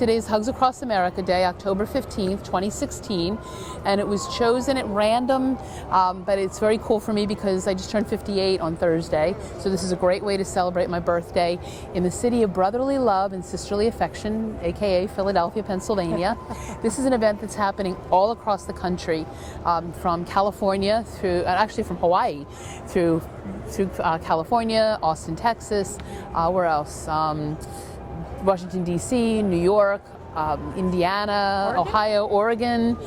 Today's Hugs Across America Day, October 15th, 2016, and it was chosen at random, but it's very cool for me because I just turned 58 on Thursday, so this is a great way to celebrate my birthday in the city of brotherly love and sisterly affection, aka Philadelphia, Pennsylvania. This is an event that's happening all across the country, from California through, actually from Hawaii, through California, Austin, Texas, where else? Washington, D.C., New York, Indiana, Oregon? Ohio, Oregon,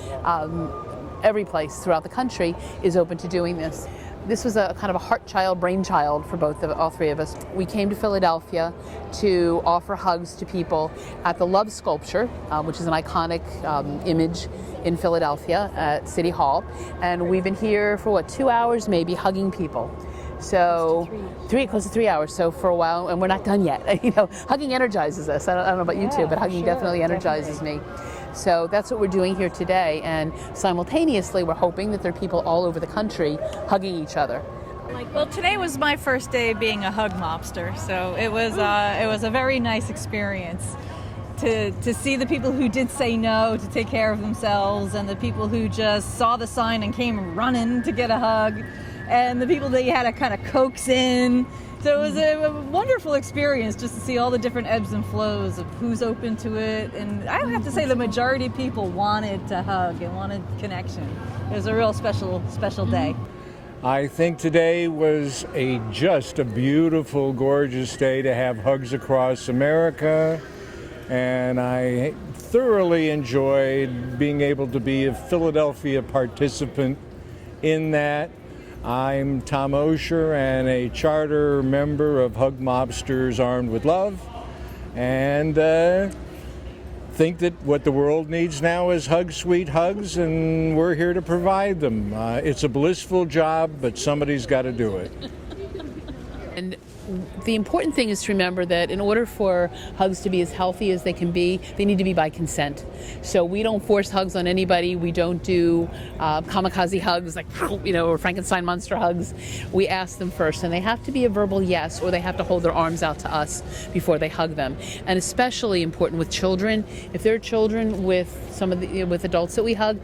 every place throughout the country is open to doing this. This was a kind of a heart-child, brainchild for all three of us. We came to Philadelphia to offer hugs to people at the Love Sculpture, which is an iconic image in Philadelphia at City Hall. And we've been here for, 2 hours maybe, hugging people. So close to 3 hours. So for a while, and we're not done yet. Hugging energizes us. I don't know about you two, but hugging definitely energizes me. So that's what we're doing here today. And simultaneously, we're hoping that there are people all over the country hugging each other. Well, today was my first day being a hug mobster, so it was a very nice experience to see the people who did say no to take care of themselves, and the people who just saw the sign and came running to get a hug, and the people that you had to kind of coax in. So it was a wonderful experience just to see all the different ebbs and flows of who's open to it. And I have to say the majority of people wanted to hug and wanted connection. It was a real special day. I think today was just a beautiful, gorgeous day to have hugs across America. And I thoroughly enjoyed being able to be a Philadelphia participant in that. I'm Tom Osher and a charter member of Hug Mobsters Armed with Love, and think that what the world needs now is hugs, sweet hugs, and we're here to provide them. It's a blissful job, but somebody's got to do it. And the important thing is to remember that in order for hugs to be as healthy as they can be, they need to be by consent. So we don't force hugs on anybody. We don't do kamikaze hugs or Frankenstein monster hugs. We ask them first, and they have to be a verbal yes, or they have to hold their arms out to us before they hug them. And especially important with children. If there are children with with adults that we hug,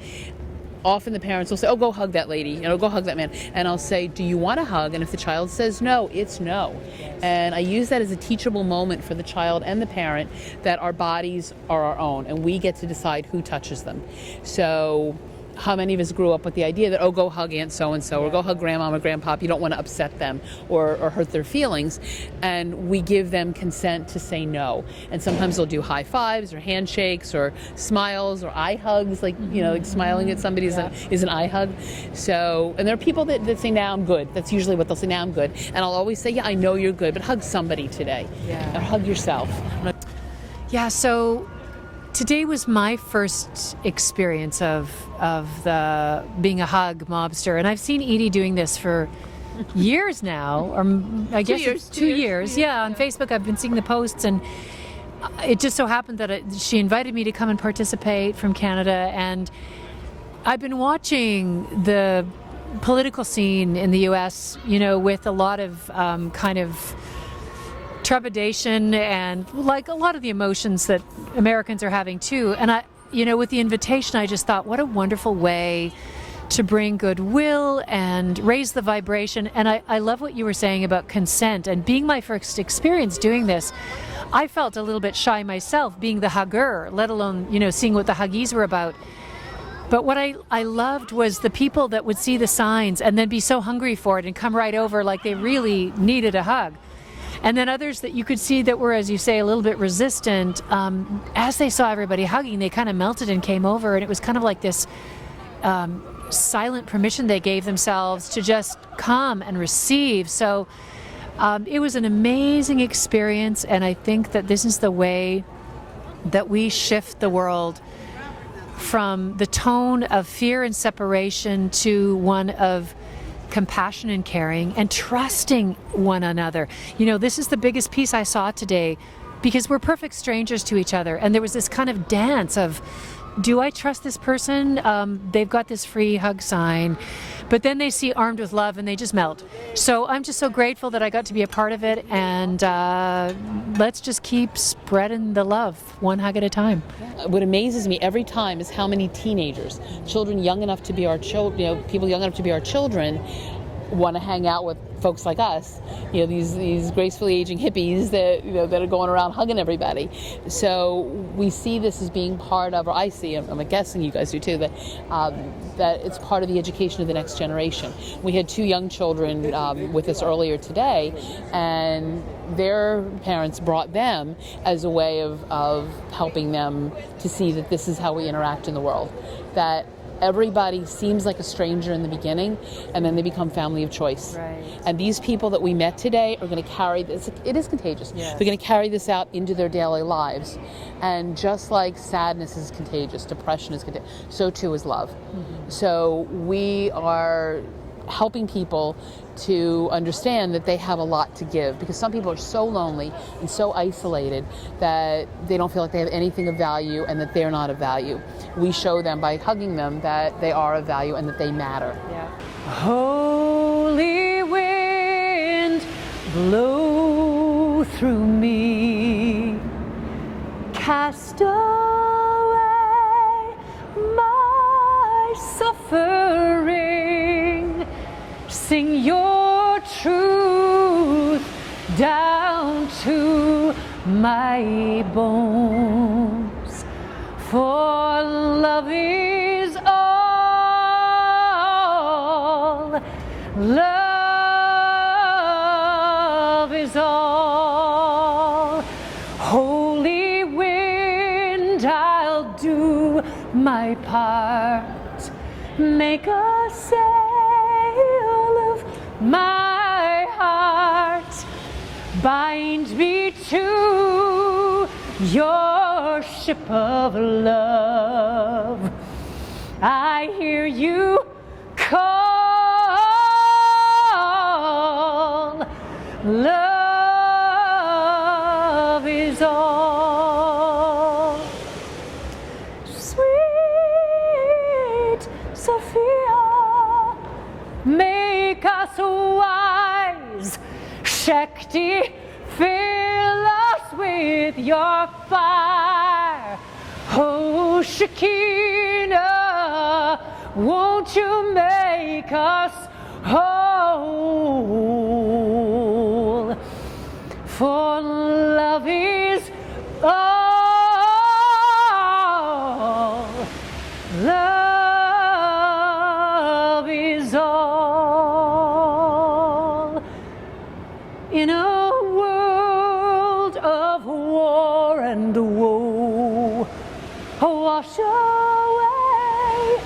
often the parents will say, "Oh, go hug that lady," go hug that man. And I'll say, "Do you want to hug?" And if the child says no, it's no. And I use that as a teachable moment for the child and the parent that our bodies are our own, and we get to decide who touches them. So how many of us grew up with the idea that, go hug Aunt so-and-so, or go hug Grandma or Grandpa. You don't want to upset them or hurt their feelings. And we give them consent to say no. And sometimes they'll do high fives or handshakes or smiles or eye hugs, like smiling at somebody is an eye hug. So, and there are people that say, "Now I'm good." That's usually what they'll say, "Now I'm good." And I'll always say, "Yeah, I know you're good, but hug somebody today." Or hug yourself. Yeah, so today was my first experience of the being a hug mobster, and I've seen Edie doing this for years now, or I guess 2 years. Yeah, on Facebook I've been seeing the posts, and it just so happened that she invited me to come and participate from Canada, and I've been watching the political scene in the U.S., with a lot of kind of trepidation and like a lot of the emotions that Americans are having too. And with the invitation, I just thought, what a wonderful way to bring goodwill and raise the vibration. And I love what you were saying about consent. And being my first experience doing this, I felt a little bit shy myself, being the hugger, let alone, seeing what the huggies were about. But what I loved was the people that would see the signs and then be so hungry for it and come right over like they really needed a hug. And then others that you could see that were, as you say, a little bit resistant. As they saw everybody hugging, they kind of melted and came over. And it was kind of like this silent permission they gave themselves to just come and receive. So it was an amazing experience. And I think that this is the way that we shift the world from the tone of fear and separation to one of compassion and caring and trusting one another. This is the biggest piece I saw today, because we're perfect strangers to each other, and there was this kind of dance of do I trust this person? They've got this free hug sign, but then they see Armed with Love and they just melt. So I'm just so grateful that I got to be a part of it, and let's just keep spreading the love, one hug at a time. What amazes me every time is how many teenagers, children young enough to be our children, people young enough to be our children, want to hang out with folks like us, these gracefully aging hippies that that are going around hugging everybody. So we see this as being part of, or I see, I'm guessing you guys do too, that it's part of the education of the next generation. We had 2 young children with us earlier today, and their parents brought them as a way of helping them to see that this is how we interact in the world. That everybody seems like a stranger in the beginning, and then they become family of choice. Right. And these people that we met today are going to carry this. It is contagious. Yes. They're going to carry this out into their daily lives. And just like sadness is contagious, depression is contagious, so too is love. Mm-hmm. So we are helping people to understand that they have a lot to give, because some people are so lonely and so isolated that they don't feel like they have anything of value and that they're not of value. We show them by hugging them that they are of value and that they matter. Yeah. Holy wind, blow through me, cast away my suffering, sing your truth down to my bones, for love is all, love is all. Holy wind, I'll do my part, make a sail of my heart, bind me to your ship of love. I hear you call, love is all. Sweet Sophia, make us wise. Shakti, fill us with your fire. Oh, Shekinah, won't you make us whole? For love is all, love is all. In a world of war and woe, wash away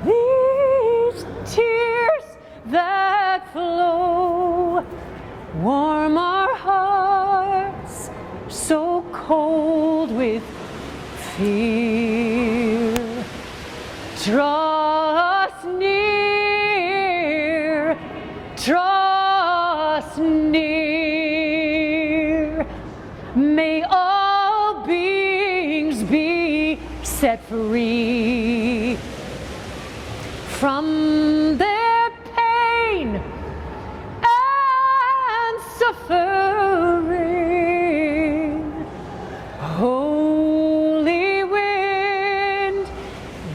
these tears that flow. Warm our hearts so cold with fear. Draw us near, draw us near. May all beings be set free from their pain and suffering. Holy wind,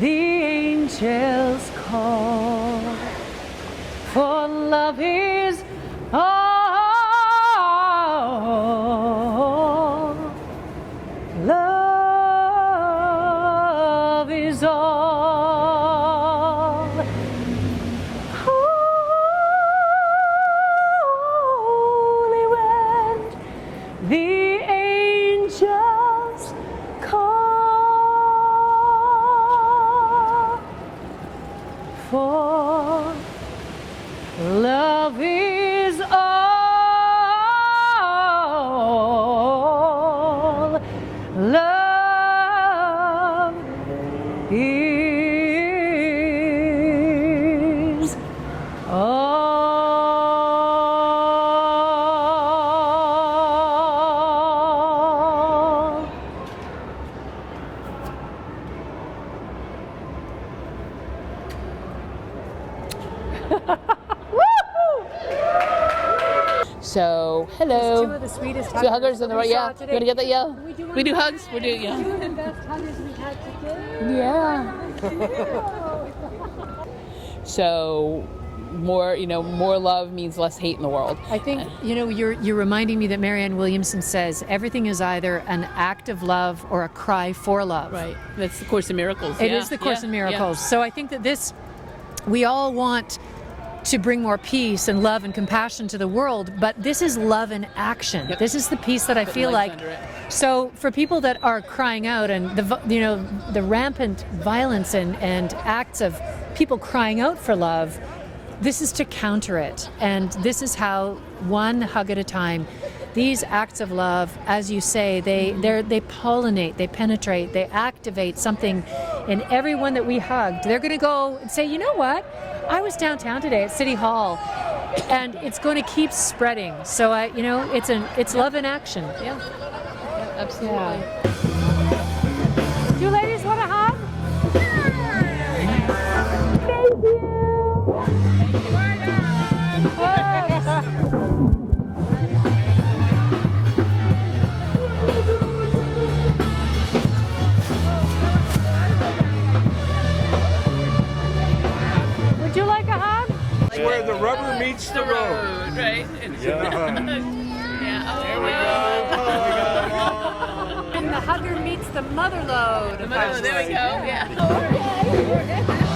the angels call, for love is all, love is all. Holy wind, the angels call, for love is all, love is all. Hello. Two of the sweetest Two huggers, huggers in the that right. we saw Yeah. today. You want to get that? Yeah. We do hugs. We do. Two Yeah. of the best huggers we've had today. Yeah. So, more love means less hate in the world. I think you're reminding me that Marianne Williamson says everything is either an act of love or a cry for love. Right. That's the Course in Miracles. It is the Course in Miracles. So I think that we all want to bring more peace and love and compassion to the world, but this is love in action. Yep. This is the piece that I feel like. So for people that are crying out and the rampant violence and acts of people crying out for love, this is to counter it. And this is how, one hug at a time, these acts of love, as you say, they pollinate, they penetrate, they activate something in everyone that we hugged. They're going to go and say, you know what? I was downtown today at City Hall, and it's going to keep spreading. So it's love in action. Yeah. Absolutely. Yeah. Do you ladies want a hug? Thank you. Would you like a hug? Where the rubber meets the road. Right? Yeah. Here we go. And the hugger meets the mother load. There we go. Yeah.